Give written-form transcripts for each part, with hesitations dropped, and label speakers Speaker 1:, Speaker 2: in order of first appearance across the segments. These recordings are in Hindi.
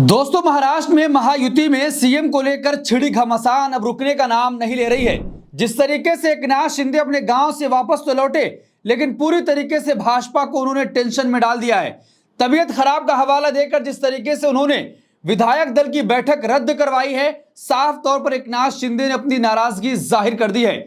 Speaker 1: दोस्तों, महाराष्ट्र में महायुति में सीएम को लेकर छिड़ी घमासान अब रुकने का नाम नहीं ले रही है। जिस तरीके से एकनाथ शिंदे अपने गांव से वापस तो लौटे, लेकिन पूरी तरीके से भाजपा को उन्होंने टेंशन में डाल दिया है। तबीयत खराब का हवाला देकर जिस तरीके से उन्होंने विधायक दल की बैठक रद्द करवाई है, साफ तौर पर एकनाथ शिंदे ने अपनी नाराजगी जाहिर कर दी है।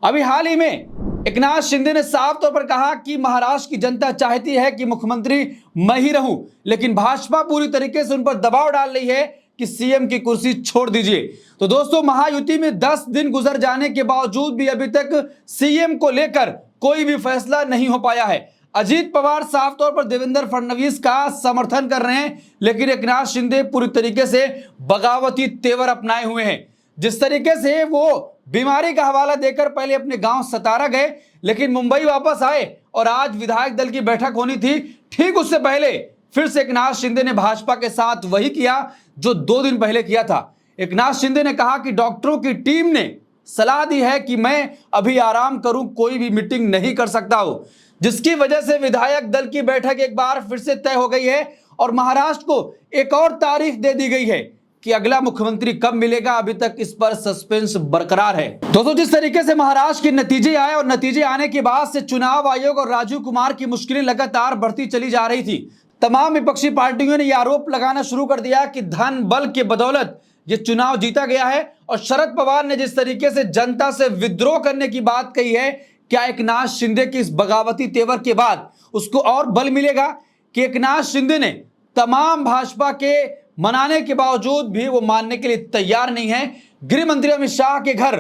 Speaker 1: अभी हाल ही में एकनाथ शिंदे ने साफ तौर पर कहा कि महाराष्ट्र की जनता चाहती है कि मुख्यमंत्री मैं ही रहूं, लेकिन भाजपा पूरी तरीके से उन पर दबाव डाल रही है कि सीएम की कुर्सी छोड़ दीजिए। तो दोस्तों, महायुति में 10 दिन गुजर जाने के बावजूद भी अभी तक सीएम को लेकर कोई भी फैसला नहीं हो पाया है। अजीत पवार साफ तौर पर देवेंद्र फडणवीस का समर्थन कर रहे हैं, लेकिन एकनाथ शिंदे पूरी तरीके से बगावती तेवर अपनाए हुए हैं। जिस तरीके से वो बीमारी का हवाला देकर पहले अपने गांव सतारा गए, लेकिन मुंबई वापस आए और आज विधायक दल की बैठक होनी थी, ठीक उससे पहले फिर से एकनाथ शिंदे ने भाजपा के साथ वही किया जो 2 दिन पहले किया था। एकनाथ शिंदे ने कहा कि डॉक्टरों की टीम ने सलाह दी है कि मैं अभी आराम करूं, कोई भी मीटिंग नहीं कर सकता हूं, जिसकी वजह से विधायक दल की बैठक एक बार फिर से तय हो गई है और महाराष्ट्र को एक और तारीख दे दी गई है कि अगला मुख्यमंत्री कब मिलेगा। अभी तक इस पर सस्पेंस बरकरार है। दोस्तों, जिस तरीके से महाराष्ट्र के नतीजे आए और नतीजे आने के बाद से चुनाव आयोग और राजीव कुमार की मुश्किलें लगातार बढ़ती चली जा रही थी, तमाम विपक्षी पार्टियों ने यह आरोप लगाना शुरू कर दिया कि धन बल के बदौलत ये चुनाव जीता गया है। और शरद पवार ने जिस तरीके से जनता से विद्रोह करने की बात कही है, क्या एकनाथ शिंदे की इस बगावती तेवर के बाद उसको और बल मिलेगा कि एकनाथ शिंदे ने तमाम भाजपा के मनाने के बावजूद भी वो मानने के लिए तैयार नहीं है। गृह मंत्री अमित शाह के घर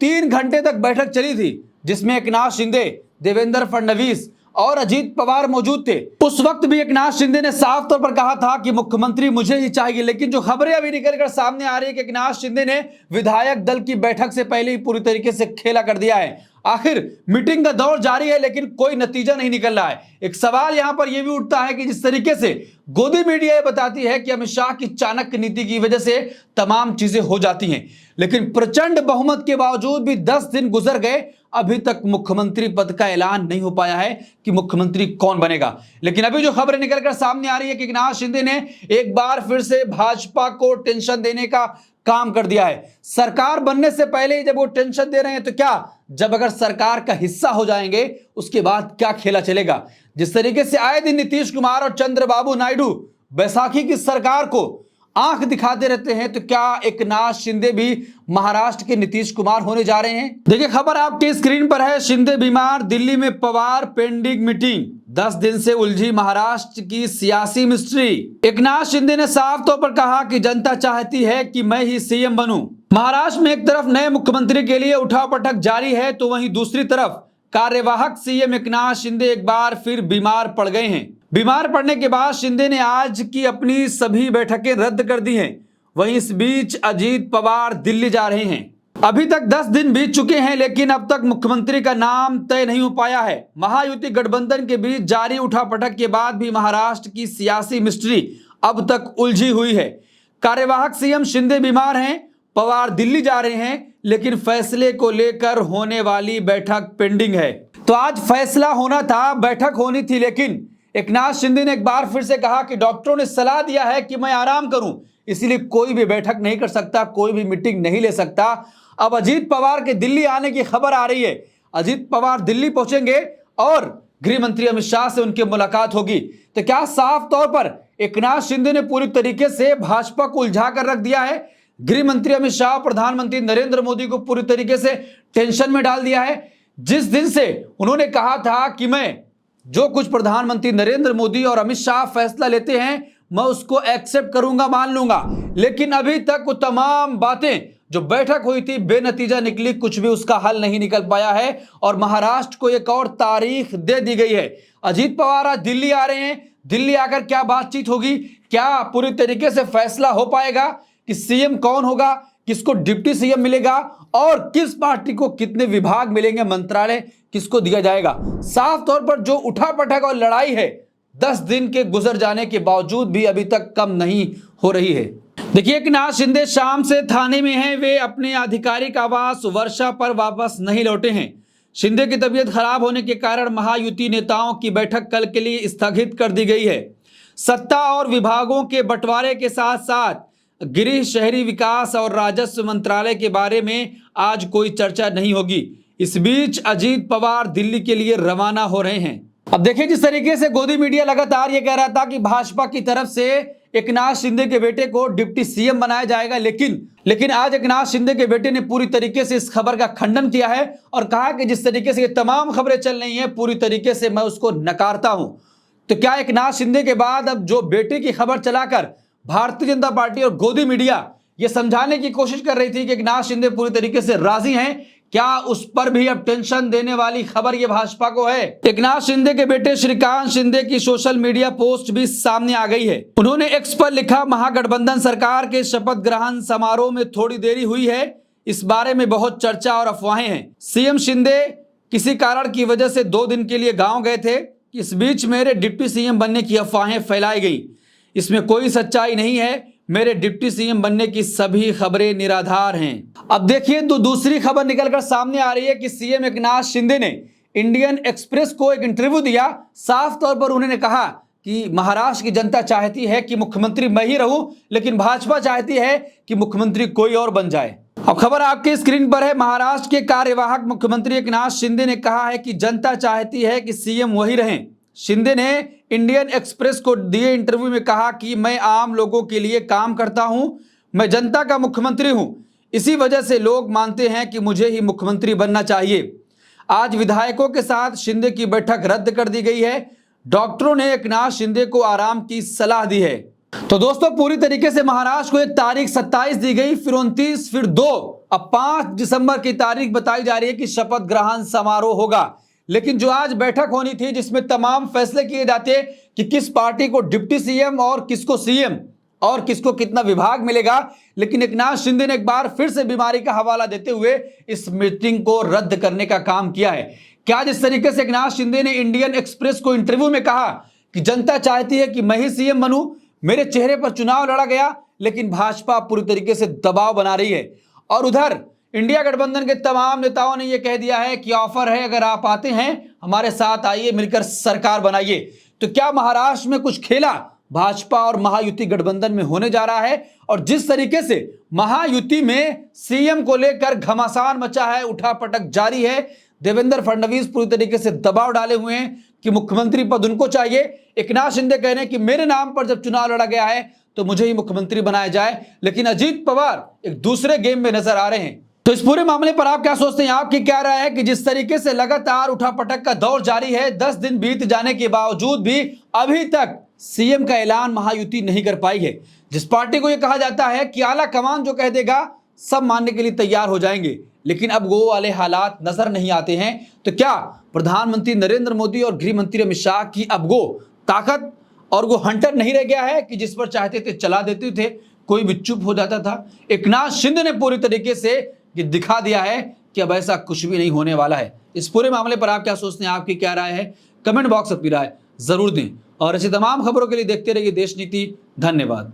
Speaker 1: 3 घंटे तक बैठक चली थी, जिसमें एकनाथ शिंदे, देवेंद्र फडणवीस और अजीत पवार मौजूद थे। उस वक्त भी एकनाथ शिंदे ने साफ तौर पर कहा था कि मुख्यमंत्री मुझे ही चाहिए, लेकिन जो खबरें अभी निकलकर सामने आ रही है कि एकनाथ शिंदे ने विधायक दल की बैठक से पहले ही पूरी तरीके से खेला कर दिया है। आखिर मीटिंग का दौर जारी है, लेकिन कोई नतीजा नहीं निकल रहा है। एक सवाल यहां पर यह भी उठता है कि जिस तरीके से गोदी मीडिया ये बताती है कि अमित शाह की चाणक्य नीति की वजह से तमाम चीजें हो जाती हैं, लेकिन प्रचंड बहुमत के बावजूद भी 10 दिन गुजर गए, अभी तक मुख्यमंत्री पद का ऐलान नहीं हो पाया है कि मुख्यमंत्री कौन बनेगा। लेकिन अभी जो खबरें निकलकर सामने आ रही है कि एकनाथ शिंदे ने एक बार फिर से भाजपा को टेंशन देने का काम कर दिया है। सरकार बनने से पहले ही जब वो टेंशन दे रहे हैं, तो क्या जब अगर सरकार का हिस्सा हो जाएंगे उसके बाद क्या खेला चलेगा। जिस तरीके से आए दिन नीतीश कुमार और चंद्रबाबू नायडू बैसाखी की सरकार को आंख दिखाते रहते हैं, तो क्या एकनाथ शिंदे भी महाराष्ट्र के नीतीश कुमार होने जा रहे हैं। देखिए, खबर आपके स्क्रीन पर है। शिंदे बीमार, दिल्ली में पवार पेंडिंग मीटिंग, 10 दिन से उलझी महाराष्ट्र की सियासी मिस्ट्री। एकनाथ शिंदे ने साफ तौर पर कहा कि जनता चाहती है कि मैं ही सीएम बनूं। महाराष्ट्र में एक तरफ नए मुख्यमंत्री के लिए उठापटक जारी है, तो वहीं दूसरी तरफ कार्यवाहक सीएम एकनाथ शिंदे एक बार फिर बीमार पड़ गए हैं। बीमार पड़ने के बाद शिंदे ने आज की अपनी सभी बैठकें रद्द कर दी हैं। वहीं इस बीच अजीत पवार दिल्ली जा रहे हैं। अभी तक 10 दिन बीत चुके हैं, लेकिन अब तक मुख्यमंत्री का नाम तय नहीं हो पाया है। महायुति गठबंधन के बीच जारी उठापटक के बाद भी महाराष्ट्र की सियासी मिस्ट्री अब तक उलझी हुई है। कार्यवाहक सीएम शिंदे बीमार हैं, पवार दिल्ली जा रहे हैं, लेकिन फैसले को लेकर होने वाली बैठक पेंडिंग है। तो आज फैसला होना था, बैठक होनी थी, लेकिन एकनाथ शिंदे ने एक बार फिर से कहा कि डॉक्टरों ने सलाह दिया है कि मैं आराम करूं, इसलिए कोई भी बैठक नहीं कर सकता, कोई भी मीटिंग नहीं ले सकता। अब अजीत पवार के दिल्ली आने की खबर आ रही है। अजीत पवार दिल्ली पहुंचेंगे और गृह मंत्री अमित शाह से उनकी मुलाकात होगी। तो क्या साफ तौर पर एकनाथ शिंदे ने पूरी तरीके से भाजपा को उलझा कर रख दिया है। गृह मंत्री अमित शाह, प्रधानमंत्री नरेंद्र मोदी को पूरी तरीके से टेंशन में डाल दिया है। जिस दिन से उन्होंने कहा था कि मैं जो कुछ प्रधानमंत्री नरेंद्र मोदी और अमित शाह फैसला लेते हैं मैं उसको एक्सेप्ट करूंगा, मान लूंगा, लेकिन अभी तक वो तमाम बातें जो बैठक हुई थी बेनतीजा निकली, कुछ भी उसका हल नहीं निकल पाया है और महाराष्ट्र को एक और तारीख दे दी गई है। अजीत पवार आज दिल्ली आ रहे हैं। दिल्ली आकर क्या बातचीत होगी, क्या पूरी तरीके से फैसला हो पाएगा कि सीएम कौन होगा, किसको डिप्टी सीएम मिलेगा और किस पार्टी को कितने विभाग मिलेंगे, मंत्रालय किसको दिया जाएगा। साफ तौर पर जो उठापटक और लड़ाई है 10 दिन के गुजर जाने के बावजूद भी अभी तक कम नहीं हो रही है। देखिए, एकनाथ शिंदे शाम से थाने में हैं। वे अपने आधिकारिक आवास वर्षा पर वापस नहीं लौटे हैं। शिंदे की तबीयत खराब होने के कारण महायुति नेताओं की बैठक कल के लिए स्थगित कर दी गई है। सत्ता और विभागों के बंटवारे के साथ साथ गृह, शहरी विकास और राजस्व मंत्रालय के बारे में आज कोई चर्चा नहीं होगी। इस बीच अजीत पवार दिल्ली के लिए रवाना हो रहे हैं। अब देखिए, जिस तरीके से गोदी मीडिया लगातार ये कह रहा था कि भाजपा की तरफ से एकनाथ शिंदे के बेटे को डिप्टी सीएम बनाया जाएगा, लेकिन आज एकनाथ शिंदे के बेटे ने पूरी तरीके से इस खबर का खंडन किया है और कहा कि जिस तरीके से ये तमाम खबरें चल रही हैं पूरी तरीके से मैं उसको नकारता हूं। तो क्या एकनाथ शिंदे के बाद अब जो बेटे की खबर चलाकर भारतीय जनता पार्टी और गोदी मीडिया ये समझाने की कोशिश कर रही थी कि एकनाथ शिंदे पूरी तरीके से राजी हैं, क्या उस पर भी अब टेंशन देने वाली खबर ये भाजपा को है? एकनाथ शिंदे के बेटे श्रीकांत शिंदे की सोशल मीडिया पोस्ट भी सामने आ गई है। उन्होंने एक्स पर लिखा, महागठबंधन सरकार के शपथ ग्रहण समारोह में थोड़ी देरी हुई है, इस बारे में बहुत चर्चा और अफवाहें हैं। सीएम शिंदे किसी कारण की वजह से 2 दिन के लिए गाँव गए थे। इस बीच मेरे डिप्टी सीएम बनने की अफवाहें फैलाई गई, इसमें कोई सच्चाई नहीं है। मेरे डिप्टी सीएम बनने की सभी खबरें निराधार हैं। अब देखिए, तो दूसरी खबर निकलकर सामने आ रही है कि सीएम एकनाथ शिंदे ने इंडियन एक्सप्रेस को एक इंटरव्यू दिया। साफ तौर पर उन्होंने कहा कि महाराष्ट्र की जनता चाहती है कि मुख्यमंत्री मैं ही रहूं, लेकिन भाजपा चाहती है कि मुख्यमंत्री कोई और बन जाए। अब खबर आपके स्क्रीन पर है। महाराष्ट्र के कार्यवाहक मुख्यमंत्री एकनाथ शिंदे ने कहा है कि जनता चाहती है कि सीएम वही रहें। शिंदे ने इंडियन एक्सप्रेस को दिए इंटरव्यू में कहा कि मैं आम लोगों के लिए काम करता हूं, मैं जनता का मुख्यमंत्री हूं, इसी वजह से लोग मानते हैं कि मुझे ही मुख्यमंत्री बनना चाहिए। आज विधायकों के साथ शिंदे की बैठक रद्द कर दी गई है। डॉक्टरों ने एकनाथ शिंदे को आराम की सलाह दी है। तो दोस्तों, पूरी तरीके से महाराष्ट्र को एक तारीख 27 दी गई, फिर 29, फिर 2, अब 5 दिसंबर की तारीख बताई जा रही है कि शपथ ग्रहण समारोह होगा। लेकिन जो आज बैठक होनी थी जिसमें तमाम फैसले किए जाते कि किस पार्टी को डिप्टी सीएम और किसको सीएम और किसको कितना विभाग मिलेगा, लेकिन एकनाथ शिंदे ने एक बार फिर से बीमारी का हवाला देते हुए इस मीटिंग को रद्द करने का काम किया है। क्या जिस तरीके से एकनाथ शिंदे ने इंडियन एक्सप्रेस को इंटरव्यू में कहा कि जनता चाहती है कि मैं ही सीएम बनूं, मेरे चेहरे पर चुनाव लड़ा गया, लेकिन भाजपा पूरी तरीके से दबाव बना रही है। और उधर इंडिया गठबंधन के तमाम नेताओं ने यह कह दिया है कि ऑफर है, अगर आप आते हैं हमारे साथ आइए, मिलकर सरकार बनाइए। तो क्या महाराष्ट्र में कुछ खेला भाजपा और महायुति गठबंधन में होने जा रहा है? और जिस तरीके से महायुति में सीएम को लेकर घमासान मचा है, उठापटक जारी है, देवेंद्र फडणवीस पूरी तरीके से दबाव डाले हुए हैं कि मुख्यमंत्री पद उनको चाहिए। एकनाथ शिंदे कह रहे हैं कि मेरे नाम पर जब चुनाव लड़ा गया है तो मुझे ही मुख्यमंत्री बनाया जाए, लेकिन अजीत पवार एक दूसरे गेम में नजर आ रहे हैं। तो इस पूरे मामले पर आप क्या सोचते हैं? आपकी क्या राय है कि जिस तरीके से लगातार उठापटक का दौर जारी है, 10 दिन बीत जाने के बावजूद भी अभी तक सीएम का ऐलान महायुति नहीं कर पाई है। जिस पार्टी को यह कहा जाता है कि आला कमान जो कह देगा सब मानने के लिए तैयार हो जाएंगे, लेकिन अब वो वाले हालात नजर नहीं आते हैं। तो क्या प्रधानमंत्री नरेंद्र मोदी और गृह मंत्री अमित शाह की अब वो ताकत और वो हंटर नहीं रह गया है कि जिस पर चाहते थे चला देते थे, कोई भी चुप हो जाता था? एकनाथ शिंदे ने पूरी तरीके से ये दिखा दिया है कि अब ऐसा कुछ भी नहीं होने वाला है। इस पूरे मामले पर आप क्या सोचते हैं? आपकी क्या राय है? कमेंट बॉक्स में अपनी राय जरूर दें और ऐसी तमाम खबरों के लिए देखते रहिए देश नीति। धन्यवाद।